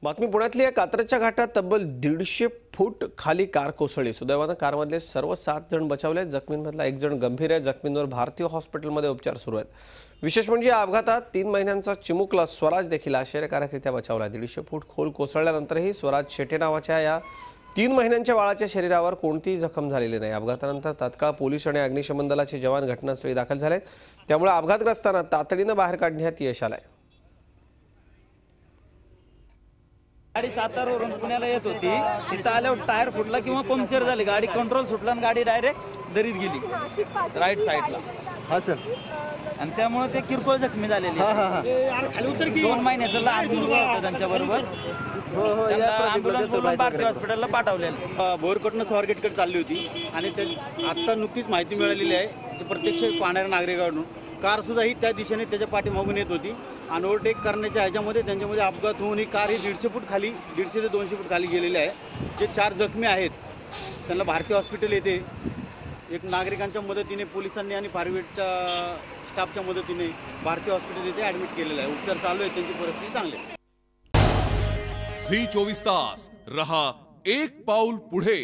बातमी पुण्यातली आहे। कात्रजच्या घाटात तब्बल 150 फूट खाली कार कोसळली। सुदैवाने कारमधले सर्व 7 जण बचावले। जखमींमधला एक जण गंभीर आहे। जखमींवर भारतीय हॉस्पिटलमध्ये उपचार सुरू आहेत। विशेष म्हणजे या अपघातात 3 महिन्यांचा चिमुकला स्वराज देखील आश्चर्यकारकरित्या बचावला। 150 फूट खोल कोसळल्यानंतरही स्वराज शेटे नावाच्या या 3 महिन्यांच्या बाळाच्या शरीरावर कोणतीही जखम झालेली नाही। अपघातानंतर तात्काळ पोलीस आणि अग्निशमन दलाचे जवान घटनास्थळी दाखल झाले। त्यामुळे अपघातग्रस्तांना तातडीने बाहेर काढण्यात यश आले। गाडी सातारवरून पुण्याला येत होती। तिथं आल्यावर टायर फुटला किंवा पंक्चर झाली, गाडी कंट्रोल सुटला आणि गाडी डायरेक्ट दरीत गेली राईट साईडला। हा सर, आणि त्यामुळे ते किरकोळ जखमी झालेले। 2 महिन्याचं लहान मुलगा होता त्यांच्याबरोबर। ॲम्ब्युलन्स भारतीय हॉस्पिटलला पाठवलेलं। बोरकोटनं स्वारगेटकडे चालली होती आणि आता नुकतीच माहिती मिळालेली आहे की प्रत्यक्ष पाहणाऱ्या नागरिकांकडून कार सुद्धा ही त्या दिशेने त्याच्या पाठीमागून येत होती आणि ओव्हरटेक करण्याच्या ह्याच्यामध्ये त्यांच्यामध्ये अपघात होऊन ही कार ही 150 फूट खाली 150 ते 200 फूट खाली गेलेले आहे। जे 4 जखमी आहेत त्यांना भारतीय हॉस्पिटल येथे एक नागरिकांच्या मदतीने, पोलिसांनी आणि फायरब्रिगेडच्या स्टाफच्या मदतीने भारतीय हॉस्पिटल येथे ॲडमिट केलेलं आहे। उपचार चालू आहे, त्यांची परिस्थिती चांगली आहे। झी 24 तास रहा एक पाऊल पुढे।